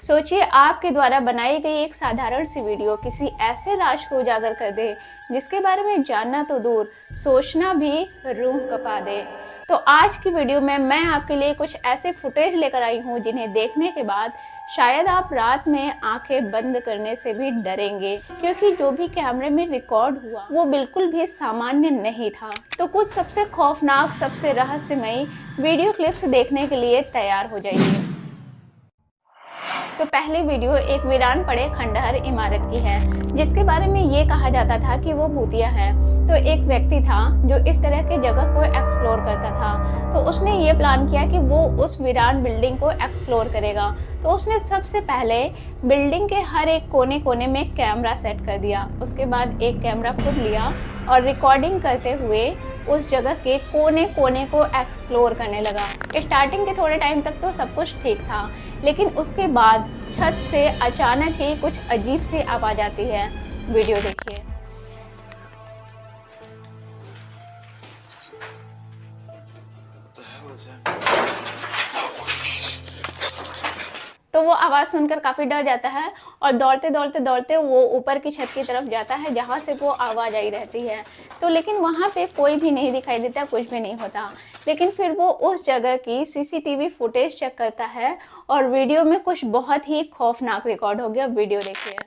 सोचिए आपके द्वारा बनाई गई एक साधारण सी वीडियो किसी ऐसे राज को उजागर कर दे जिसके बारे में जानना तो दूर, सोचना भी रूह कँपा दे। तो आज की वीडियो में मैं आपके लिए कुछ ऐसे फुटेज लेकर आई हूँ जिन्हें देखने के बाद शायद आप रात में आंखें बंद करने से भी डरेंगे, क्योंकि जो भी कैमरे में रिकॉर्ड हुआ वो बिल्कुल भी सामान्य नहीं था। तो कुछ सबसे खौफनाक, सबसे रहस्यमयी वीडियो क्लिप्स देखने के लिए तैयार हो जाइए। तो पहली वीडियो एक वीरान पड़े खंडहर इमारत की है, जिसके बारे में ये कहा जाता था कि वो भूतिया है। तो एक व्यक्ति था जो इस तरह के जगह को एक्सप्लोर करता था। तो उसने ये प्लान किया कि वो उस वीरान बिल्डिंग को एक्सप्लोर करेगा। तो उसने सबसे पहले बिल्डिंग के हर एक कोने कोने में कैमरा सेट कर दिया। उसके बाद एक कैमरा खुद लिया और रिकॉर्डिंग करते हुए उस जगह के कोने कोने को एक्सप्लोर करने लगा। स्टार्टिंग के थोड़े टाइम तक तो सब कुछ ठीक था, लेकिन उसके बाद छत से अचानक ही कुछ अजीब सी आवाज़ आती है। वीडियो देखिए। तो वो आवाज़ सुनकर काफ़ी डर जाता है और दौड़ते दौड़ते दौड़ते वो ऊपर की छत की तरफ जाता है जहाँ से वो आवाज़ आई रहती है। तो लेकिन वहाँ पे कोई भी नहीं दिखाई देता, कुछ भी नहीं होता। लेकिन फिर वो उस जगह की सीसीटीवी फुटेज चेक करता है और वीडियो में कुछ बहुत ही खौफनाक रिकॉर्ड हो गया। वीडियो देखिए।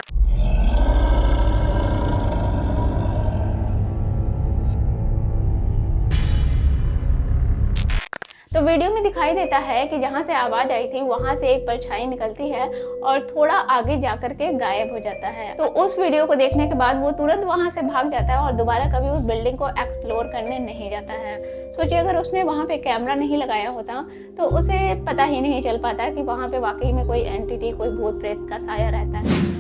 तो वीडियो में दिखाई देता है कि जहाँ से आवाज़ आई थी वहाँ से एक परछाई निकलती है और थोड़ा आगे जाकर के गायब हो जाता है। तो उस वीडियो को देखने के बाद वो तुरंत वहाँ से भाग जाता है और दोबारा कभी उस बिल्डिंग को एक्सप्लोर करने नहीं जाता है। सोचिए अगर उसने वहाँ पे कैमरा नहीं लगाया होता तो उसे पता ही नहीं चल पाता कि वहाँ पे वाकई में कोई एंटिटी, कोई भूत प्रेत का साया रहता है।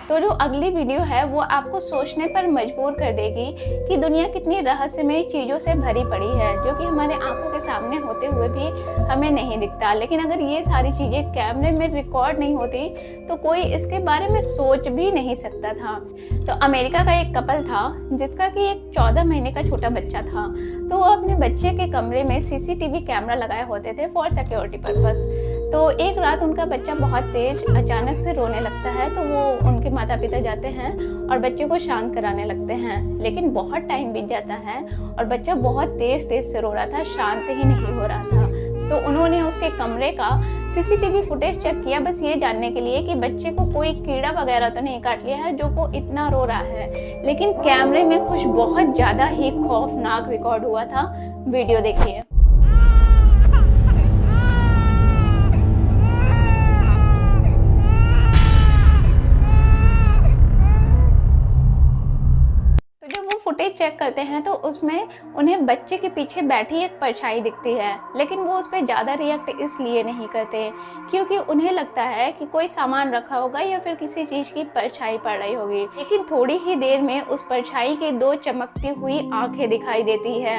तो जो अगली वीडियो है वो आपको सोचने पर मजबूर कर देगी कि दुनिया कितनी रहस्यमय चीज़ों से भरी पड़ी है, जो कि हमारे आंखों के सामने होते हुए भी हमें नहीं दिखता। लेकिन अगर ये सारी चीज़ें कैमरे में रिकॉर्ड नहीं होती तो कोई इसके बारे में सोच भी नहीं सकता था। तो अमेरिका का एक कपल था जिसका कि एक 14 महीने का छोटा बच्चा था। तो वो अपने बच्चे के कमरे में सीसीटीवी कैमरा लगाए होते थे फॉर सिक्योरिटी पर्पस। तो एक रात उनका बच्चा बहुत तेज अचानक से रोने लगता है। तो वो उनके माता पिता जाते हैं और बच्चे को शांत कराने लगते हैं। लेकिन बहुत टाइम बीत जाता है और बच्चा बहुत तेज से रो रहा था, शांत ही नहीं हो रहा था। तो उन्होंने उसके कमरे का सीसीटीवी फुटेज चेक किया, बस ये जानने के लिए कि बच्चे को कोई कीड़ा वगैरह तो नहीं काट लिया है जो वो इतना रो रहा है। लेकिन कैमरे में कुछ बहुत ज़्यादा ही खौफनाक रिकॉर्ड हुआ था। वीडियो देखिए। फुटेज चेक करते हैं तो उसमें उन्हें बच्चे के पीछे बैठी एक परछाई दिखती है, लेकिन वो उस पर ज़्यादा रिएक्ट इसलिए नहीं करते क्योंकि उन्हें लगता है कि कोई सामान रखा होगा या फिर किसी चीज़ की परछाई पड़ रही होगी। लेकिन थोड़ी ही देर में उस परछाई की 2 चमकती हुई आंखें दिखाई देती है।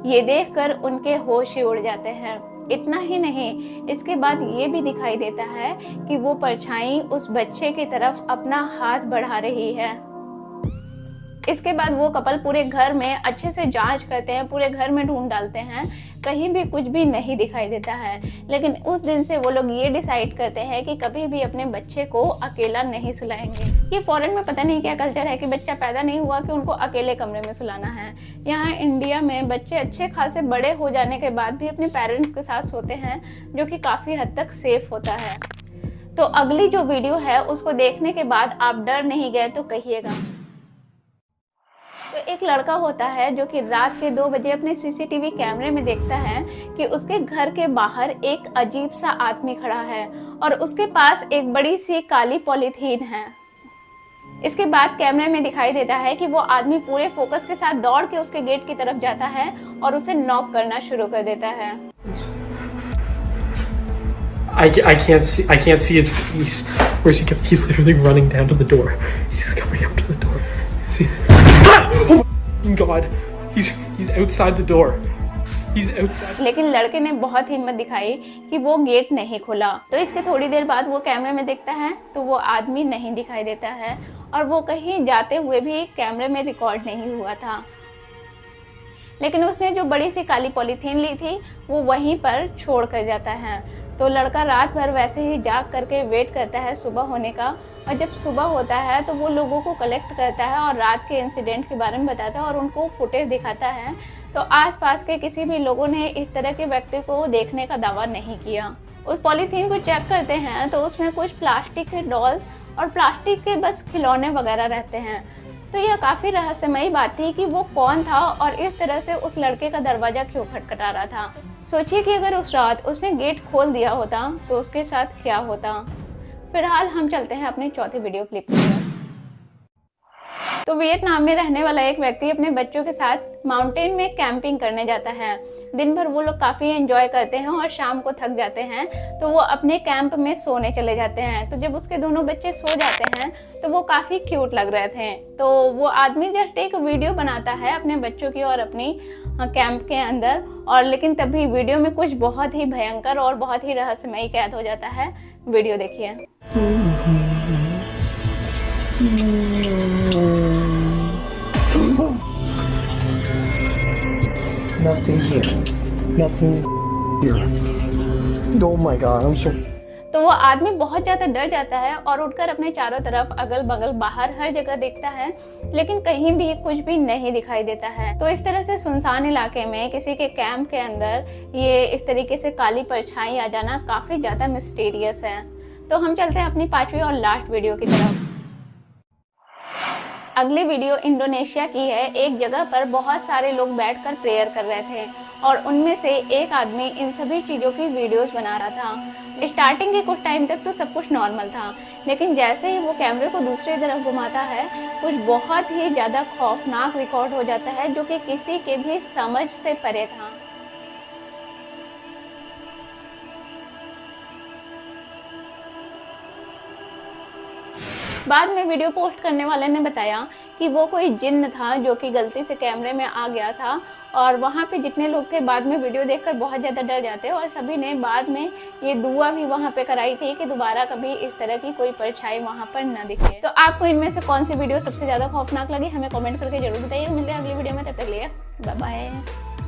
ये देखकर उनके होश ही उड़ जाते हैं। इतना ही नहीं, इसके बाद ये भी दिखाई देता है कि वो परछाई उस बच्चे की तरफ अपना हाथ बढ़ा रही है। इसके बाद वो कपल पूरे घर में अच्छे से जांच करते हैं, पूरे घर में ढूंढ डालते हैं, कहीं भी कुछ भी नहीं दिखाई देता है। लेकिन उस दिन से वो लोग ये डिसाइड करते हैं कि कभी भी अपने बच्चे को अकेला नहीं सुलाएंगे। ये फॉरेन में पता नहीं क्या कल्चर है कि बच्चा पैदा नहीं हुआ कि उनको अकेले कमरे में सुलाना है। यहाँ इंडिया में बच्चे अच्छे खासे बड़े हो जाने के बाद भी अपने पेरेंट्स के साथ सोते हैं, जो कि काफ़ी हद तक सेफ होता है। तो अगली जो वीडियो है उसको देखने के बाद आप डर नहीं गए तो कहिएगा। तो एक लड़का होता है जो कि रात के 2 बजे अपने सीसीटीवी कैमरे में देखता है कि उसके घर के बाहर एक अजीब सा आदमी खड़ा है और उसके पास एक बड़ी सी काली पॉलीथीन है। इसके बाद कैमरे में दिखाई देता है कि वो आदमी पूरे फोकस के साथ दौड़ के उसके गेट की तरफ जाता है और उसे नॉक करना शुरू कर देता है। I can't see his face. Where's he going? He's literally running down to the door. He's coming up to the door. See? Oh my God! He's outside the door. He's outside. लेकिन लड़के ने बहुत हिम्मत दिखाई कि वो gate नहीं खोला। तो इसके थोड़ी देर बाद वो कैमरे में देखता है तो वो आदमी नहीं दिखाई देता है और वो कहीं जाते हुए भी कैमरे में रिकॉर्ड नहीं हुआ था। लेकिन उसने जो बड़ी सी काली पॉलीथीन ली थी वो वहीं पर छोड़ कर जाता है। तो लड़का रात भर वैसे ही जाग करके वेट करता है सुबह होने का, और जब सुबह होता है तो वो लोगों को कलेक्ट करता है और रात के इंसिडेंट के बारे में बताता है और उनको फुटेज दिखाता है। तो आसपास के किसी भी लोगों ने इस तरह के व्यक्ति को देखने का दावा नहीं किया। उस पॉलीथीन को चेक करते हैं तो उसमें कुछ प्लास्टिक के डॉल्स और प्लास्टिक के बस खिलौने वगैरह रहते हैं। तो यह काफ़ी रहस्यमयी बात थी कि वो कौन था और इस तरह से उस लड़के का दरवाज़ा क्यों खटखटा रहा था। सोचिए कि अगर उस रात उसने गेट खोल दिया होता तो उसके साथ क्या होता। फिलहाल हम चलते हैं अपनी चौथी वीडियो क्लिप की तरफ। तो वियतनाम में रहने वाला एक व्यक्ति अपने बच्चों के साथ माउंटेन में कैंपिंग करने जाता है। दिन भर वो लोग काफ़ी एंजॉय करते हैं और शाम को थक जाते हैं तो वो अपने कैंप में सोने चले जाते हैं। तो जब उसके दोनों बच्चे सो जाते हैं तो वो काफ़ी क्यूट लग रहे थे। तो वो आदमी जस्ट एक वीडियो बनाता है अपने बच्चों की और अपनी कैंप के अंदर, और लेकिन तभी वीडियो में कुछ बहुत ही भयंकर और बहुत ही रहस्यमयी कैद हो जाता है। वीडियो देखिए। Nothing here. Nothing here. Oh my god, I'm so... तो वो आदमी बहुत ज़्यादा डर जाता है और उठकर अपने चारों तरफ अगल बगल बाहर हर जगह देखता है, लेकिन कहीं भी कुछ भी नहीं दिखाई देता है। तो इस तरह से सुनसान इलाके में किसी के कैंप के अंदर ये इस तरीके से काली परछाई आ जाना काफ़ी ज़्यादा मिस्टीरियस है। तो हम चलते हैं अपनी पांचवी और लास्ट वीडियो की तरफ। अगली वीडियो इंडोनेशिया की है। एक जगह पर बहुत सारे लोग बैठकर प्रेयर कर रहे थे और उनमें से एक आदमी इन सभी चीज़ों की वीडियोस बना रहा था। स्टार्टिंग के कुछ टाइम तक तो सब कुछ नॉर्मल था, लेकिन जैसे ही वो कैमरे को दूसरी तरफ घुमाता है कुछ बहुत ही ज़्यादा खौफनाक रिकॉर्ड हो जाता है जो कि किसी के भी समझ से परे था। बाद में वीडियो पोस्ट करने वाले ने बताया कि वो कोई जिन्न था जो कि गलती से कैमरे में आ गया था, और वहाँ पे जितने लोग थे बाद में वीडियो देखकर बहुत ज़्यादा डर जाते और सभी ने बाद में ये दुआ भी वहाँ पे कराई थी कि दोबारा कभी इस तरह की कोई परछाई वहाँ पर न दिखे। तो आपको इनमें से कौन सी वीडियो सबसे ज़्यादा खौफनाक लगी हमें कमेंट करके जरूर बताइए। मिलते हैं अगली वीडियो में, तब तक लिए बाय बाय।